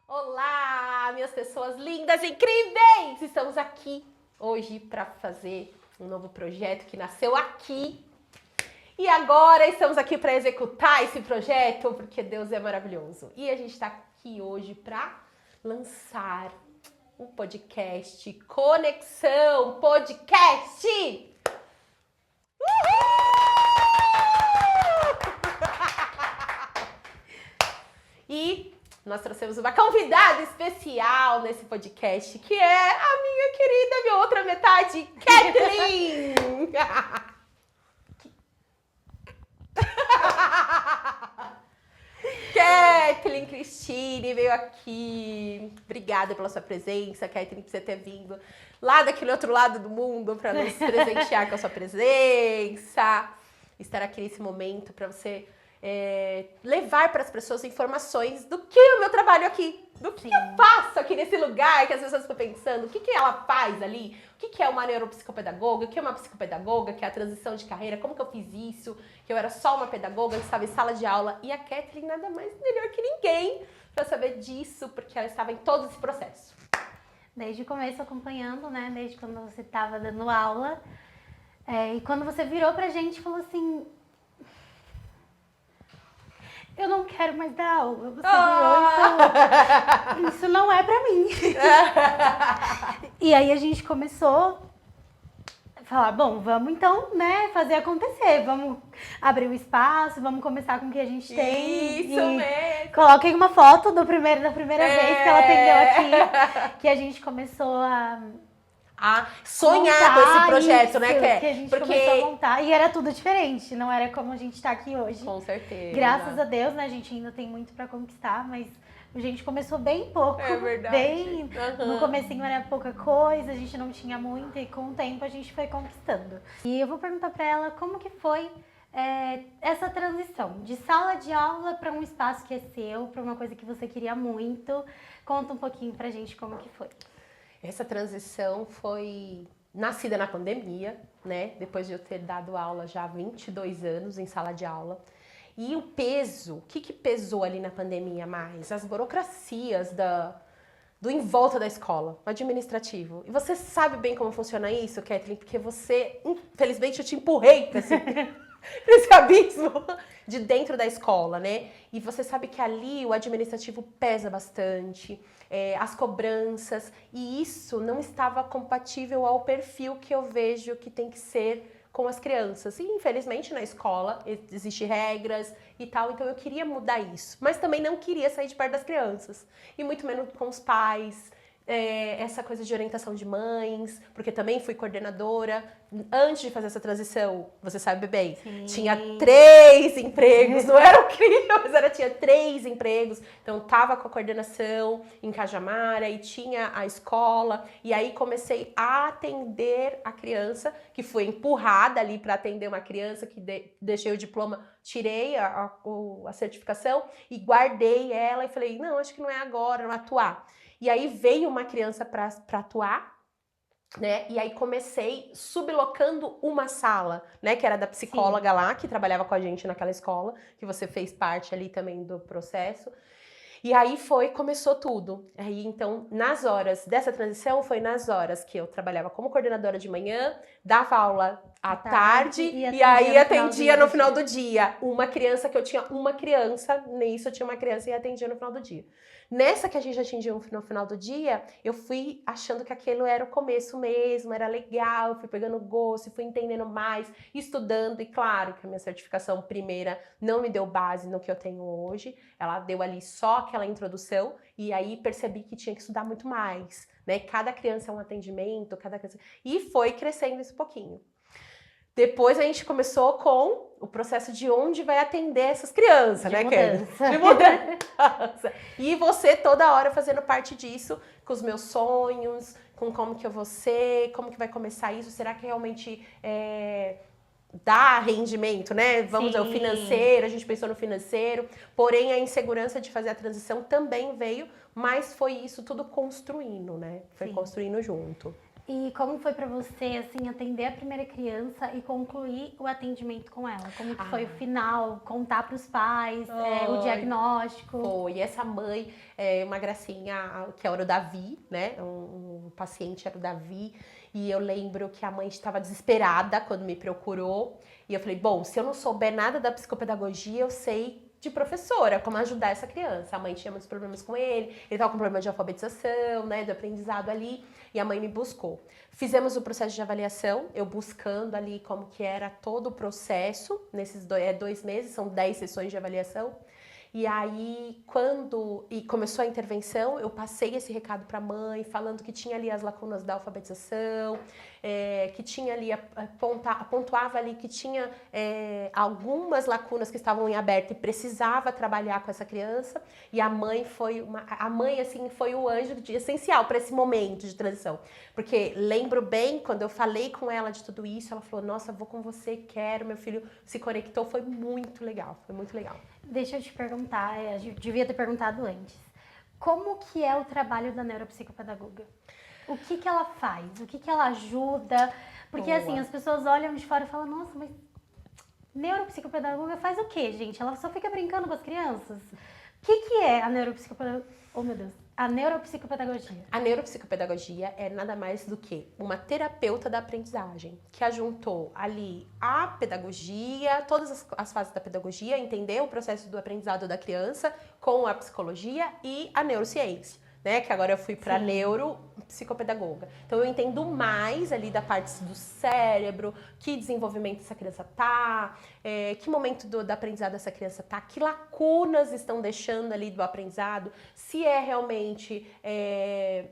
Olá, minhas pessoas lindas e incríveis! Estamos aqui hoje para fazer um novo projeto que nasceu aqui. E agora estamos aqui para executar esse projeto, porque Deus é maravilhoso. E a gente está aqui hoje para lançar um podcast, Conexão Podcast! Uhul! E nós trouxemos uma convidada especial nesse podcast, que é a minha querida, minha outra metade, Kathleen! Kathleen Cristine veio aqui. Obrigada pela sua presença, Kathleen, por você ter vindo lá daquele outro lado do mundo para nos presentear com a sua presença. Estar aqui nesse momento para você levar para as pessoas informações do que é o meu trabalho aqui, do que eu faço aqui nesse lugar que as pessoas ficam pensando, o que ela faz ali, o que é uma neuropsicopedagoga, o que é uma psicopedagoga, que é a transição de carreira, como que eu fiz isso, que eu era só uma pedagoga que estava em sala de aula, e a Kathleen nada mais melhor que ninguém para saber disso, porque ela estava em todo esse processo. Desde o começo acompanhando, né, desde quando você estava dando aula, e quando você virou pra gente e falou assim... Eu não quero mais dar aula. Você virou e falou, isso não é pra mim. E aí a gente começou a falar, bom, vamos então, né, fazer acontecer. Vamos abrir o espaço, vamos começar com o que a gente tem. Isso mesmo. Coloquei uma foto da primeira vez que ela atendeu aqui, que a gente começou a sonhar com esse projeto, isso, né, que a gente começou a montar, e era tudo diferente, não era como a gente tá aqui hoje. Com certeza. Graças a Deus, né, a gente ainda tem muito pra conquistar, mas a gente começou bem pouco. É verdade. No comecinho era pouca coisa, a gente não tinha muito, e com o tempo a gente foi conquistando. E eu vou perguntar pra ela como que foi essa transição de sala de aula para um espaço que é seu, pra uma coisa que você queria muito. Conta um pouquinho pra gente como que foi. Essa transição foi nascida na pandemia, né? Depois de eu ter dado aula já há 22 anos em sala de aula. E o peso, o que pesou ali na pandemia mais? As burocracias do em volta da escola, o administrativo. E você sabe bem como funciona isso, Kathleen? Porque você, infelizmente, eu te empurrei para esse abismo de dentro da escola, né? E você sabe que ali o administrativo pesa bastante, as cobranças, e isso não estava compatível ao perfil que eu vejo que tem que ser com as crianças. E infelizmente na escola existem regras e tal, então eu queria mudar isso, mas também não queria sair de perto das crianças, e muito menos com os pais. Essa coisa de orientação de mães, porque também fui coordenadora. Antes de fazer essa transição, você sabe bem, tinha 3 empregos, não era incrível, mas tinha 3 empregos. Então, tava com a coordenação em Cajamara e tinha a escola. E aí comecei a atender a criança, que foi empurrada ali para atender uma criança, que deixei o diploma, tirei a certificação e guardei ela e falei, não, acho que não é agora, não atuar. E aí veio uma criança para atuar, né? E aí comecei sublocando uma sala, né? Que era da psicóloga lá, que trabalhava com a gente naquela escola, que você fez parte ali também do processo. E aí começou tudo. Aí então, nas horas dessa transição, foi nas horas que eu trabalhava como coordenadora de manhã, dava aula à tarde e aí atendia no final do dia. Uma criança que eu tinha uma criança, nisso eu tinha uma criança e atendia no final do dia. Nessa que a gente atingia no final do dia, eu fui achando que aquilo era o começo mesmo, era legal, fui pegando gosto, fui entendendo mais, estudando, e claro que a minha certificação primeira não me deu base no que eu tenho hoje, ela deu ali só aquela introdução, e aí percebi que tinha que estudar muito mais, né? Cada criança é um atendimento, cada criança... E foi crescendo isso um pouquinho. Depois a gente começou com o processo de onde vai atender essas crianças, né, mudança. De mudança. E você toda hora fazendo parte disso, com os meus sonhos, com como que eu vou ser, como que vai começar isso, será que realmente dá rendimento, né? Vamos ao financeiro, a gente pensou no financeiro, porém a insegurança de fazer a transição também veio, mas foi isso tudo construindo, né? Foi construindo junto. E como foi pra você, assim, atender a primeira criança e concluir o atendimento com ela? Como que foi o final? Contar pros pais, o diagnóstico? Foi. Essa mãe, uma gracinha, que era o Davi, né? Um paciente era o Davi. E eu lembro que a mãe estava desesperada quando me procurou. E eu falei, bom, se eu não souber nada da psicopedagogia, eu sei de professora, como ajudar essa criança. A mãe tinha muitos problemas com ele estava com problema de alfabetização, né, do aprendizado ali, e a mãe me buscou. Fizemos o processo de avaliação, eu buscando ali como que era todo o processo, nesses 2 meses, são 10 sessões de avaliação. E aí, quando começou a intervenção, eu passei esse recado para a mãe, falando que tinha ali as lacunas da alfabetização, que tinha ali, pontuava ali que tinha algumas lacunas que estavam em aberto e precisava trabalhar com essa criança. E a mãe foi foi o anjo essencial para esse momento de transição. Porque lembro bem, quando eu falei com ela de tudo isso, ela falou, nossa, vou com você, quero, meu filho se conectou, foi muito legal, foi muito legal. Deixa eu te perguntar, eu devia ter perguntado antes. Como que é o trabalho da neuropsicopedagoga? O que que ela faz? O que que ela ajuda? Porque assim, as pessoas olham de fora e falam, nossa, mas neuropsicopedagoga faz o quê, gente? Ela só fica brincando com as crianças? O que que é a neuropsicopedagogia? Oh, meu Deus. A neuropsicopedagogia. A neuropsicopedagogia é nada mais do que uma terapeuta da aprendizagem, que ajuntou ali a pedagogia, todas as fases da pedagogia, entender o processo do aprendizado da criança com a psicologia e a neurociência, né? Que agora eu fui para neuropsicopedagoga. Então eu entendo mais ali da parte do cérebro, que desenvolvimento essa criança tá, que momento do aprendizado essa criança tá, que lacunas estão deixando ali do aprendizado, se é realmente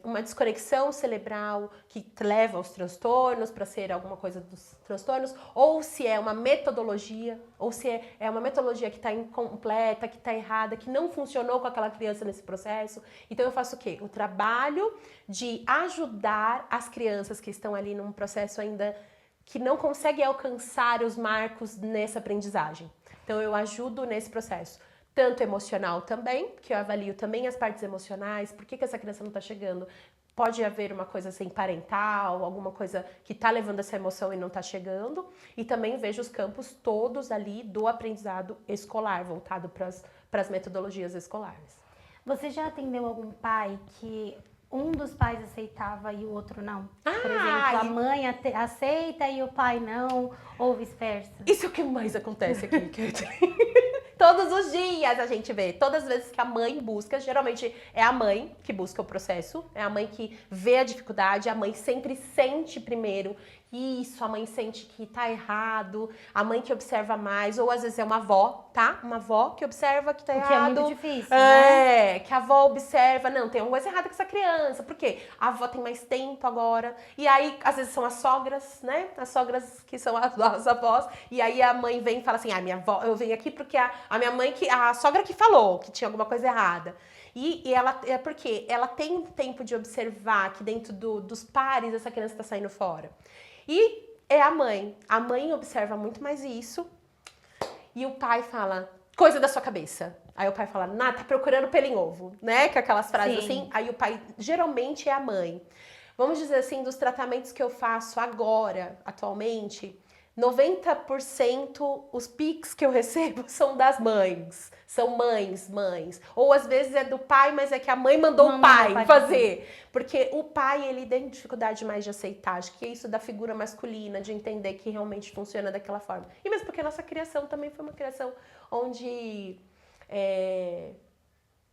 uma desconexão cerebral que leva aos transtornos, para ser alguma coisa dos transtornos, ou se é uma metodologia, ou se é uma metodologia que está incompleta, que está errada, que não funcionou com aquela criança nesse processo. Então eu faço o quê? O trabalho de ajudar as crianças que estão ali num processo ainda que não conseguem alcançar os marcos nessa aprendizagem. Então eu ajudo nesse processo. Tanto emocional também, que eu avalio também as partes emocionais, por que essa criança não está chegando? Pode haver uma coisa assim parental, alguma coisa que está levando essa emoção e não está chegando. E também vejo os campos todos ali do aprendizado escolar, voltado para as metodologias escolares. Você já atendeu algum pai que um dos pais aceitava e o outro não? Por exemplo, a mãe aceita e o pai não, ou vice-versa? Isso é o que mais acontece aqui. Todos os dias a gente vê, todas as vezes que a mãe busca, geralmente é a mãe que busca o processo, é a mãe que vê a dificuldade, a mãe sempre sente primeiro isso, a mãe sente que tá errado, a mãe que observa mais, ou às vezes é uma avó, tá? Uma avó que observa que tá errado. Que é muito difícil, né? Que a avó observa, não, tem alguma coisa errada com essa criança, por quê? A avó tem mais tempo agora, e aí às vezes são as sogras, né? As sogras que são as avós, e aí a mãe vem e fala assim, minha avó, eu venho aqui porque a minha mãe, a sogra que falou que tinha alguma coisa errada. E ela, porque ela tem tempo de observar que dentro dos pares essa criança está saindo fora. E é a mãe. A mãe observa muito mais isso. E o pai fala, coisa da sua cabeça. Aí o pai fala, tá procurando pelo em ovo, né? Que aquelas frases assim. Aí o pai, geralmente é a mãe. Vamos dizer assim, dos tratamentos que eu faço agora, atualmente, 90% os pics que eu recebo são das mães. São mães. Ou às vezes é do pai, mas é que a mãe mandou o pai fazer. Porque o pai, ele tem dificuldade mais de aceitar. Acho que é isso da figura masculina, de entender que realmente funciona daquela forma. E mesmo porque a nossa criação também foi uma criação onde...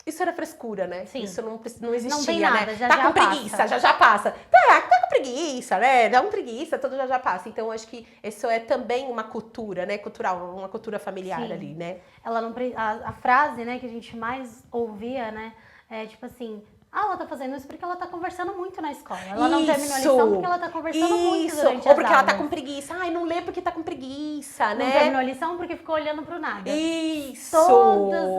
Isso era frescura, né? Sim. Isso não existia, não tem nada, né? Já com preguiça, já passa. Tá com preguiça, né? Dá uma preguiça, tudo já passa. Então, acho que isso é também uma cultura, né? Cultural, uma cultura familiar ali, né? Ela não, a frase, né, que a gente mais ouvia, né? É tipo assim... ela tá fazendo isso porque ela tá conversando muito na escola. Ela não terminou a lição porque ela tá conversando muito durante Ou porque as ela aulas. tá com preguiça. Não lê porque tá com preguiça, né? Não terminou a lição porque ficou olhando pro nada. Isso!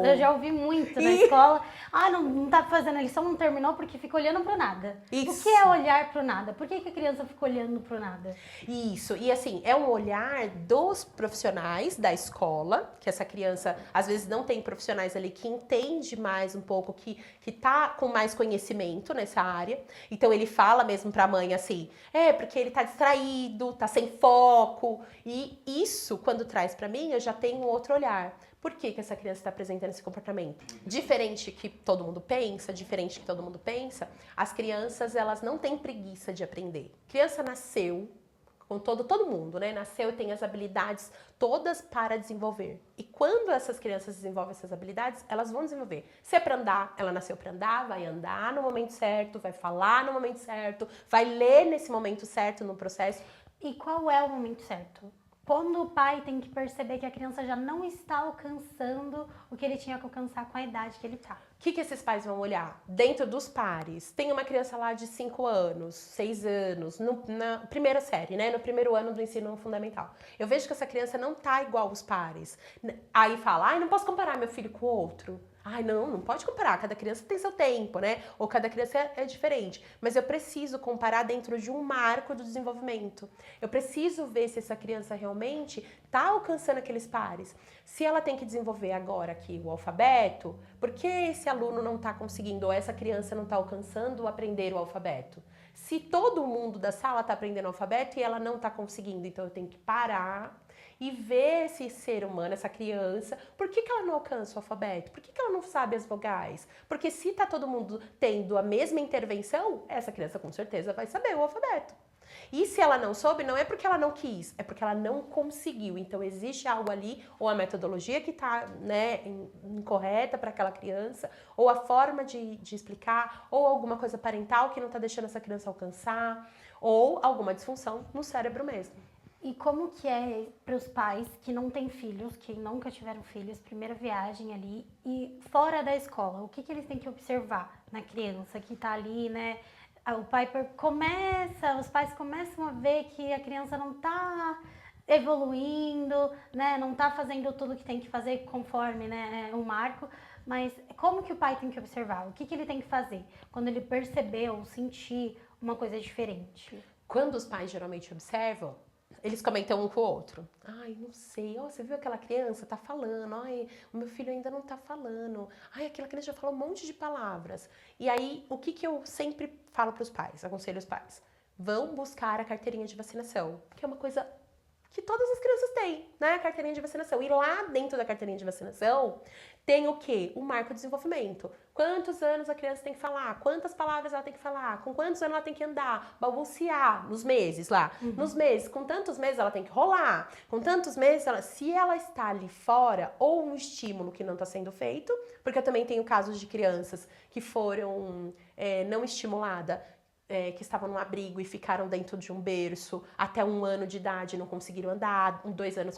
Eu já ouvi muito na escola. Não tá fazendo a lição, não terminou porque fica olhando pro nada. Isso. O que é olhar pro nada? Por que a criança fica olhando pro nada? Isso. E assim, é um olhar dos profissionais da escola, que essa criança, às vezes, não tem profissionais ali que entende mais um pouco, que tá com mais conhecimento nessa área. Então ele fala mesmo pra mãe assim, porque ele tá distraído, tá sem foco. E isso, quando traz pra mim, eu já tenho um outro olhar. Por que essa criança está apresentando esse comportamento? Diferente que todo mundo pensa, as crianças, elas não têm preguiça de aprender. Criança nasceu com todo mundo, né? Nasceu e tem as habilidades todas para desenvolver. E quando essas crianças desenvolvem essas habilidades, elas vão desenvolver. Se é para andar, ela nasceu para andar, vai andar no momento certo, vai falar no momento certo, vai ler nesse momento certo no processo. E qual é o momento certo? Quando o pai tem que perceber que a criança já não está alcançando o que ele tinha que alcançar com a idade que ele tá. O que esses pais vão olhar? Dentro dos pares, tem uma criança lá de 5 anos, 6 anos, na primeira série, né? No primeiro ano do ensino fundamental. Eu vejo que essa criança não tá igual aos pares. Aí fala, não posso comparar meu filho com o outro. Não pode comparar, cada criança tem seu tempo, né? Ou cada criança é diferente. Mas eu preciso comparar dentro de um marco do desenvolvimento. Eu preciso ver se essa criança realmente está alcançando aqueles pares. Se ela tem que desenvolver agora aqui o alfabeto, por que esse aluno não está conseguindo, ou essa criança não está alcançando aprender o alfabeto? Se todo mundo da sala está aprendendo o alfabeto e ela não está conseguindo, então eu tenho que parar e ver esse ser humano, essa criança, por que ela não alcança o alfabeto? Por que ela não sabe as vogais? Porque se está todo mundo tendo a mesma intervenção, essa criança com certeza vai saber o alfabeto. E se ela não soube, não é porque ela não quis, é porque ela não conseguiu. Então existe algo ali, ou a metodologia que está, né, incorreta para aquela criança, ou a forma de explicar, ou alguma coisa parental que não está deixando essa criança alcançar, ou alguma disfunção no cérebro mesmo. E como que é para os pais que não têm filhos, que nunca tiveram filhos, primeira viagem ali, e fora da escola, o que eles têm que observar na criança que está ali, né? Os pais começam a ver que a criança não está evoluindo, né? Não está fazendo tudo que tem que fazer conforme, né, o marco. Mas como que o pai tem que observar? O que ele tem que fazer quando ele perceber ou sentir uma coisa diferente? Quando os pais geralmente observam, eles comentam um com o outro. Não sei. Você viu aquela criança? Tá falando. O meu filho ainda não tá falando. Aquela criança já falou um monte de palavras. E aí, o que eu sempre falo pros pais, aconselho os pais? Vão buscar a carteirinha de vacinação, que é uma coisa que todas as crianças têm, né? A carteirinha de vacinação. E lá dentro da carteirinha de vacinação tem o quê? O marco de desenvolvimento. Quantos anos a criança tem que falar? Quantas palavras ela tem que falar? Com quantos anos ela tem que andar? Balbuciar nos meses lá. Uhum. Nos meses, com tantos meses ela tem que rolar. Com tantos meses, se ela está ali fora, ou um estímulo que não está sendo feito, porque eu também tenho casos de crianças que foram não estimuladas, que estavam no abrigo e ficaram dentro de um berço até 1 ano de idade e não conseguiram andar,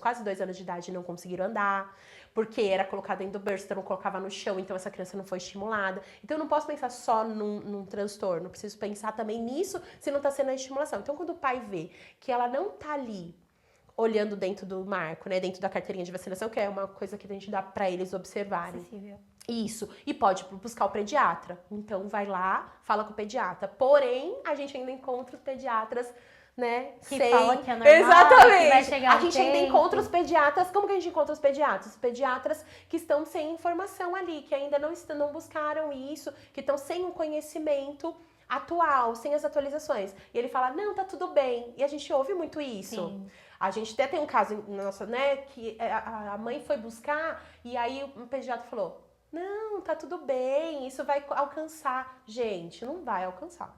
quase 2 anos de idade e não conseguiram andar, porque era colocado dentro do berço, então não colocava no chão, então essa criança não foi estimulada. Então eu não posso pensar só num transtorno, preciso pensar também nisso se não está sendo a estimulação. Então quando o pai vê que ela não está ali olhando dentro do marco, né, dentro da carteirinha de vacinação, que é uma coisa que a gente dá para eles observarem. Acessível. Isso, e pode buscar o pediatra. Então vai lá, fala com o pediatra. Porém, a gente ainda encontra os pediatras, né? Que fala que é normal, exatamente. Que vai chegar a gente ainda encontra os pediatras. Como que a gente encontra os pediatras? Os pediatras que estão sem informação ali, que ainda não buscaram isso, que estão sem um conhecimento atual, sem as atualizações. E ele fala, não, tá tudo bem. E a gente ouve muito isso. Sim. A gente até tem um caso, nossa, né, que a mãe foi buscar e aí o pediatra falou, não, tá tudo bem, isso vai alcançar. Gente, não vai alcançar,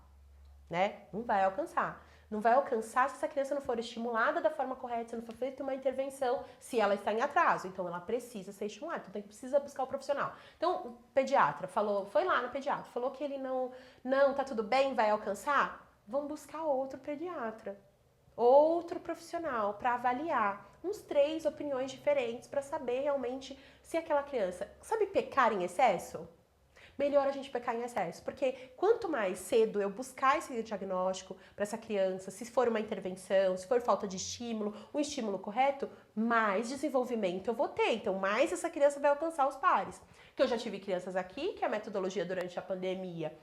né? Não vai alcançar. Não vai alcançar se essa criança não for estimulada da forma correta, se não for feita uma intervenção, se ela está em atraso. Então, ela precisa ser estimulada, então precisa buscar o profissional. Então, o pediatra foi lá no pediatra, falou que ele não, tá tudo bem, vai alcançar. Vamos buscar outro pediatra, outro profissional para avaliar uns 3 opiniões diferentes para saber realmente se aquela criança, sabe pecar em excesso? Melhor a gente pecar em excesso, porque quanto mais cedo eu buscar esse diagnóstico para essa criança, se for uma intervenção, se for falta de estímulo, um estímulo correto, mais desenvolvimento eu vou ter, então mais essa criança vai alcançar os pares. Que eu já tive crianças aqui que a metodologia durante a pandemia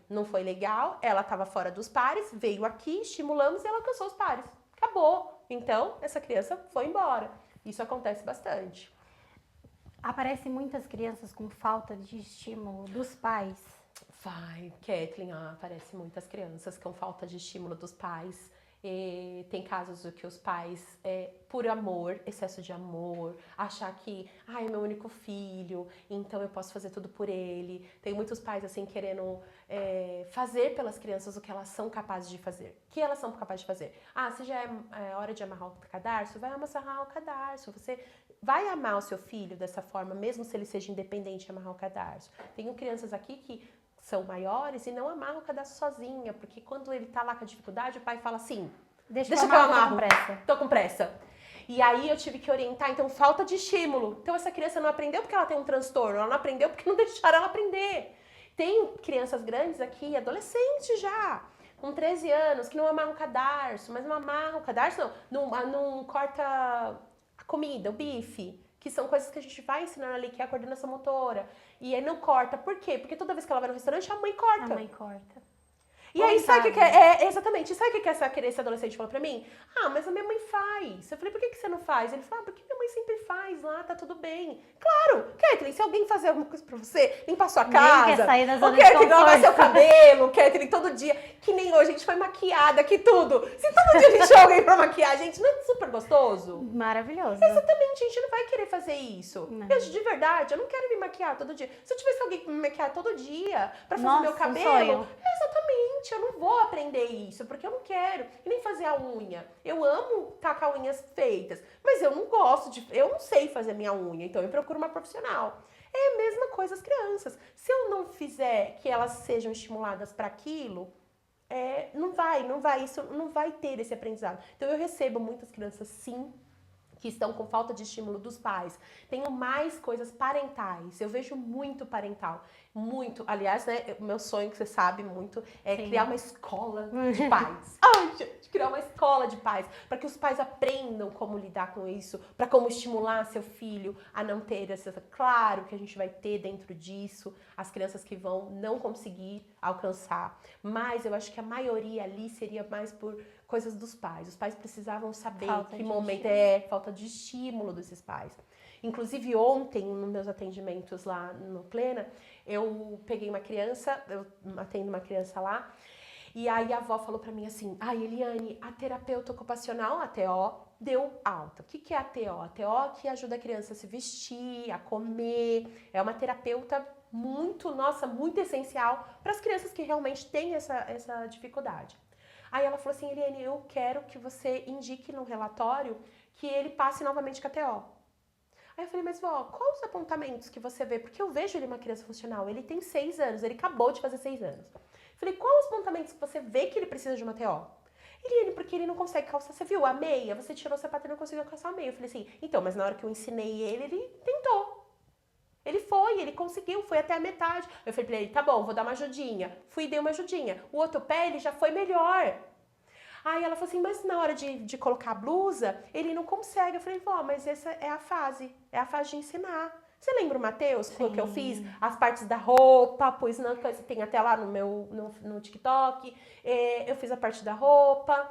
não foi legal, ela estava fora dos pares, veio aqui, estimulamos e ela alcançou os pares. Acabou. Então, essa criança foi embora. Isso acontece bastante. Aparecem muitas crianças com falta de estímulo dos pais. Vai, Kathleen, aparece muitas crianças com falta de estímulo dos pais. E tem casos em que os pais, por amor, excesso de amor, achar que, é meu único filho, então eu posso fazer tudo por ele. Tem muitos pais, assim, querendo fazer pelas crianças o que elas são capazes de fazer. O que elas são capazes de fazer? Se já é hora de amarrar o cadarço, vai amarrar o cadarço. Você vai amar o seu filho dessa forma, mesmo se ele seja independente de amarrar o cadarço. Tenho crianças aqui que são maiores e não amarram o cadastro sozinha, porque quando ele tá lá com a dificuldade, o pai fala assim, deixa que eu amarro, tô com pressa. E aí eu tive que orientar, então falta de estímulo. Então essa criança não aprendeu porque ela tem um transtorno, ela não aprendeu porque não deixaram ela aprender. Tem crianças grandes aqui, adolescentes já, com 13 anos, que não amarram o cadarço, mas não amarram o cadarço, não corta a comida, o bife. Que são coisas que a gente vai ensinando ali, que é a coordenação motora. E aí não corta. Por quê? Porque toda vez que ela vai no restaurante, a mãe corta. A mãe corta. E aí, sabe o que é? Exatamente. Sabe o que esse adolescente falou pra mim? Mas a minha mãe faz. Eu falei, por que você não faz? Ele falou, porque minha mãe sempre faz lá, tá tudo bem. Claro, Kathleen, se alguém fazer alguma coisa pra você, limpar sua casa, quer sair da zona ou Kathleen, lavar seu cabelo, Kathleen, todo dia, que nem hoje, a gente foi maquiada aqui, tudo. Se todo dia a gente chama alguém pra maquiar a gente, não é super gostoso? Maravilhoso. Exatamente, a gente não vai querer fazer isso. Não. De verdade, eu não quero me maquiar todo dia. Se eu tivesse alguém pra me maquiar todo dia, pra fazer meu cabelo, sonho. exatamente. Eu não vou aprender isso, porque eu não quero. E nem fazer a unha. Eu amo estar com as unhas feitas, mas eu não gosto eu não sei fazer minha unha, então eu procuro uma profissional. É a mesma coisa as crianças. Se eu não fizer que elas sejam estimuladas para aquilo, isso não vai ter esse aprendizado. Então eu recebo muitas crianças, sim, que estão com falta de estímulo dos pais. Tenho mais coisas parentais. Eu vejo muito parental. Muito. Aliás, né, o meu sonho, que você sabe muito, é criar uma escola de pais. Gente, criar uma escola de pais. Para que os pais aprendam como lidar com isso, para como estimular seu filho a não ter essa... Claro que a gente vai ter dentro disso as crianças que vão não conseguir alcançar. Mas eu acho que a maioria ali seria mais por coisas dos pais. Os pais precisavam saber que momento falta de estímulo desses pais. Inclusive ontem, nos meus atendimentos lá no Plena, eu peguei uma criança, eu atendo uma criança lá, e aí a avó falou pra mim assim, Eliane, a terapeuta ocupacional, a TO, deu alta. O que é a TO? A TO que ajuda a criança a se vestir, a comer, é uma terapeuta muito essencial para as crianças que realmente têm essa dificuldade. Aí ela falou assim, Eliane, eu quero que você indique no relatório que ele passe novamente com a TO. Aí eu falei, mas vó, quais os apontamentos que você vê? Porque eu vejo ele uma criança funcional, ele tem 6 anos, ele acabou de fazer 6 anos. Eu falei, quais os apontamentos que você vê que ele precisa de uma TO? Eliane, porque ele não consegue calçar, você viu a meia? Você tirou o sapato e não conseguiu calçar a meia. Eu falei assim, então, mas na hora que eu ensinei ele tentou. Ele conseguiu, foi até a metade. Eu falei pra ele, tá bom, vou dar uma ajudinha. Fui e dei uma ajudinha. O outro pé, ele já foi melhor. Aí ela falou assim, mas na hora de colocar a blusa, ele não consegue. Eu falei, vó, mas essa é a fase de ensinar. Você lembra o Matheus, que eu fiz as partes da roupa, pois não, tem até lá no TikTok, eu fiz a parte da roupa,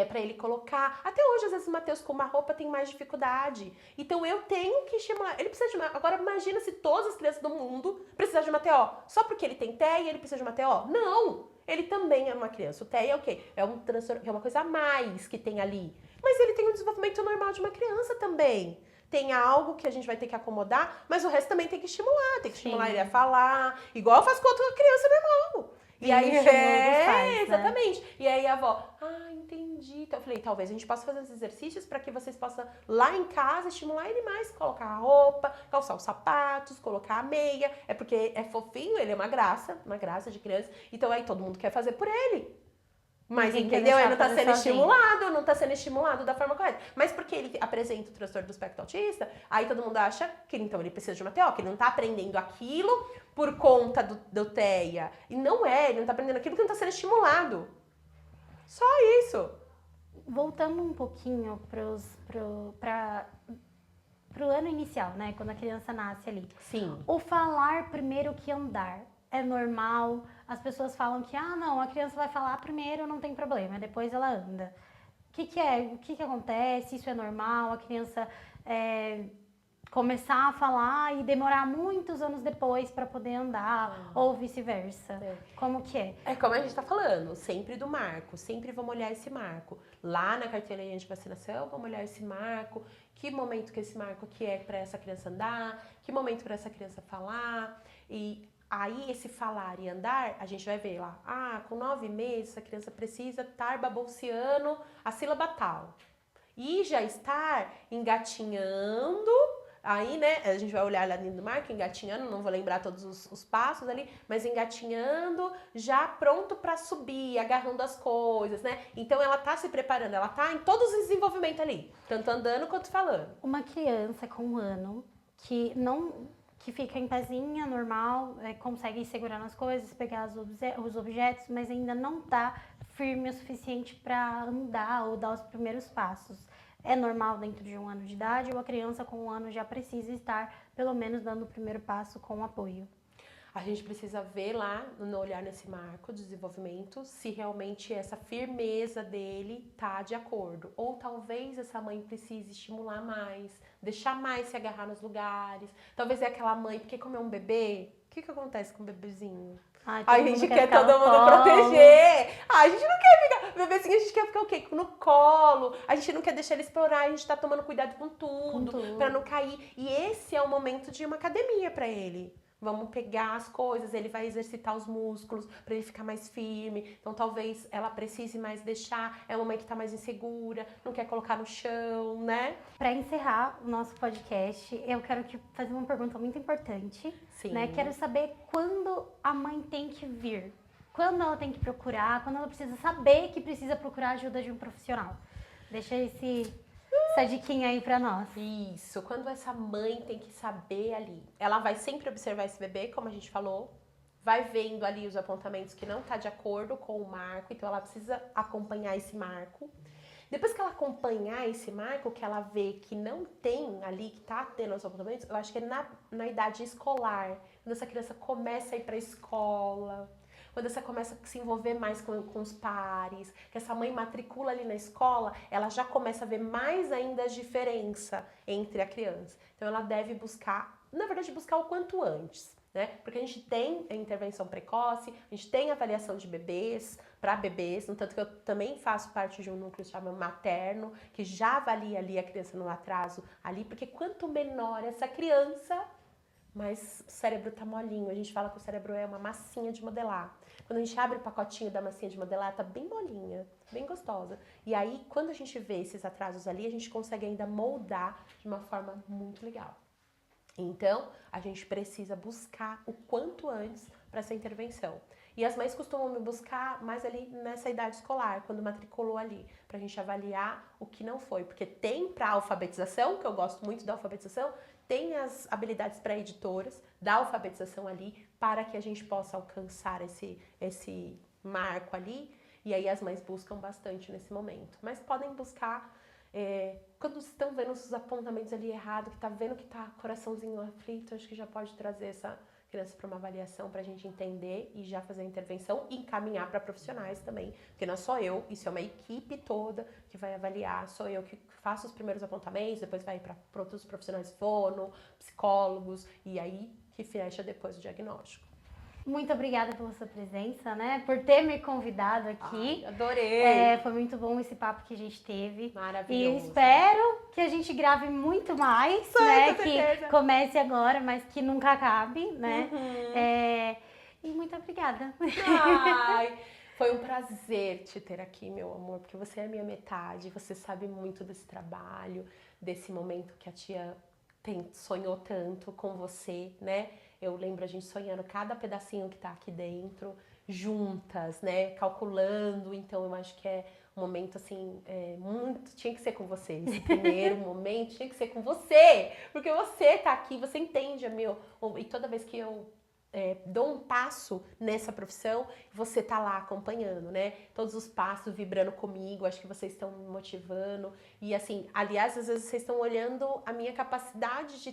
pra ele colocar. Até hoje, às vezes, o Matheus com uma roupa tem mais dificuldade. Então, eu tenho que estimular. Ele precisa de uma... Agora, imagina se todas as crianças do mundo precisam de uma TO. Só porque ele tem TEA e ele precisa de uma TO? Não! Ele também é uma criança. O TEA é o quê? É um transtorno, é uma coisa a mais que tem ali. Mas ele tem um desenvolvimento normal de uma criança também. Tem algo que a gente vai ter que acomodar, mas o resto também tem que estimular. Tem que estimular ele a falar, igual faz com outra criança normal. E aí, exatamente. Né? E aí a avó, entendi. Então eu falei, talvez a gente possa fazer esses exercícios para que vocês possam, lá em casa, estimular ele mais. Colocar a roupa, calçar os sapatos, colocar a meia. É porque é fofinho, ele é uma graça de criança. Então aí todo mundo quer fazer por ele. Mas, entendeu? Ele não tá sendo estimulado, não tá sendo estimulado da forma correta. Mas porque ele apresenta o transtorno do espectro autista, aí todo mundo acha que então ele precisa de uma TO, que ele não tá aprendendo aquilo por conta do TEA. E não ele não tá aprendendo aquilo que não tá sendo estimulado. Só isso. Voltando um pouquinho pro ano inicial, né? Quando a criança nasce ali. Sim. O falar primeiro que andar é normal. As pessoas falam que, não, a criança vai falar primeiro, não tem problema, depois ela anda. O que acontece? Isso é normal? A criança começar a falar e demorar muitos anos depois para poder andar, ou vice-versa? Como que é? É como a gente tá falando, sempre do marco, sempre vamos olhar esse marco. Lá na carteirinha de vacinação, vamos olhar esse marco, que momento que esse marco aqui é para essa criança andar, que momento para essa criança falar. E aí, esse falar e andar, a gente vai ver lá, com 9 meses, essa criança precisa estar balbuciando a sílaba tal. E já estar engatinhando. Aí, né, a gente vai olhar lá dentro do marco, engatinhando, não vou lembrar todos os passos ali, mas engatinhando, já pronto para subir, agarrando as coisas, né? Então, ela tá se preparando, ela tá em todos os desenvolvimentos ali, tanto andando quanto falando. Uma criança com 1 ano que fica em pezinha, normal, consegue segurar nas coisas, pegar os objetos, mas ainda não tá firme o suficiente para andar ou dar os primeiros passos. É normal dentro de 1 ano de idade ou a criança com 1 ano já precisa estar, pelo menos, dando o primeiro passo com apoio? A gente precisa ver lá, no olhar nesse marco de desenvolvimento, se realmente essa firmeza dele tá de acordo. Ou talvez essa mãe precise estimular mais, deixar mais se agarrar nos lugares. Talvez é aquela mãe, porque como é um bebê, o que acontece com o bebezinho? A gente quer todo mundo proteger. A gente não quer ficar. Bebezinho, a gente quer ficar o quê? No colo. A gente não quer deixar ele explorar. A gente tá tomando cuidado com tudo. Pra não cair. E esse é o momento de uma academia pra ele. Vamos pegar as coisas, ele vai exercitar os músculos para ele ficar mais firme. Então, talvez ela precise mais deixar. É uma mãe que tá mais insegura, não quer colocar no chão, né? Para encerrar o nosso podcast, eu quero te fazer uma pergunta muito importante. Sim. Né? Quero saber quando a mãe tem que vir. Quando ela tem que procurar, quando ela precisa saber que precisa procurar a ajuda de um profissional. Deixa essa diquinha aí pra nós. Isso, quando essa mãe tem que saber ali, ela vai sempre observar esse bebê, como a gente falou, vai vendo ali os apontamentos que não tá de acordo com o marco, então ela precisa acompanhar esse marco. Depois que ela acompanhar esse marco, que ela vê que não tem ali, que tá tendo os apontamentos, eu acho que é na idade escolar, quando essa criança começa a ir pra escola, quando essa começa a se envolver mais com os pares, que essa mãe matricula ali na escola, ela já começa a ver mais ainda a diferença entre a criança. Então ela deve buscar, na verdade, buscar o quanto antes, né? Porque a gente tem a intervenção precoce, a gente tem avaliação de bebês, para bebês, no tanto que eu também faço parte de um núcleo chamado materno, que já avalia ali a criança no atraso ali, porque quanto menor essa criança, mais o cérebro tá molinho. A gente fala que o cérebro é uma massinha de modelar. Quando a gente abre o pacotinho da massinha de modelar, tá bem molinha, bem gostosa. E aí, quando a gente vê esses atrasos ali, a gente consegue ainda moldar de uma forma muito legal. Então, a gente precisa buscar o quanto antes para essa intervenção. E as mães costumam me buscar mais ali nessa idade escolar, quando matriculou ali, pra gente avaliar o que não foi. Porque tem pra alfabetização, que eu gosto muito da alfabetização, tem as habilidades pré-editoras da alfabetização ali, para que a gente possa alcançar esse marco ali. E aí as mães buscam bastante nesse momento. Mas podem buscar quando estão vendo os apontamentos ali errado, que tá vendo que tá coraçãozinho aflito, acho que já pode trazer essa criança para uma avaliação para a gente entender e já fazer a intervenção e encaminhar para profissionais também, porque não é só eu, isso é uma equipe toda que vai avaliar, sou eu que faço os primeiros apontamentos, depois vai para outros profissionais fono, psicólogos e aí que fecha depois o diagnóstico. Muito obrigada pela sua presença, né? Por ter me convidado aqui. Ai, adorei! Foi muito bom esse papo que a gente teve. Maravilhoso. E eu espero que a gente grave muito mais, sim, né? Com que certeza. Comece agora, mas que nunca acabe, né? Uhum. E muito obrigada. Ai, foi um prazer te ter aqui, meu amor, porque você é a minha metade, você sabe muito desse trabalho, desse momento que a tia sonhou tanto com você, né? Eu lembro a gente sonhando cada pedacinho que tá aqui dentro, juntas, né? Calculando. Então, eu acho que é um momento, assim, muito... Tinha que ser com você. Esse primeiro momento tinha que ser com você. Porque você tá aqui, você entende, e toda vez que eu dou um passo nessa profissão, você tá lá acompanhando, né? Todos os passos vibrando comigo, acho que vocês estão me motivando. E, assim, aliás, às vezes vocês estão olhando a minha capacidade de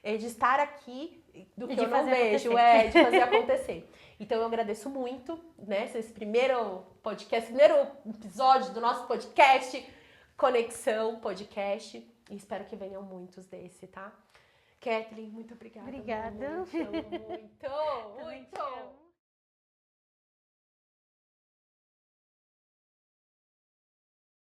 de estar aqui do que eu não vejo, de fazer acontecer. Então eu agradeço muito, né, esse primeiro podcast, primeiro episódio do nosso podcast. Conexão Podcast. E espero que venham muitos desse, tá? Kathleen, muito obrigada. Obrigada. Muito, muito. Também te amo.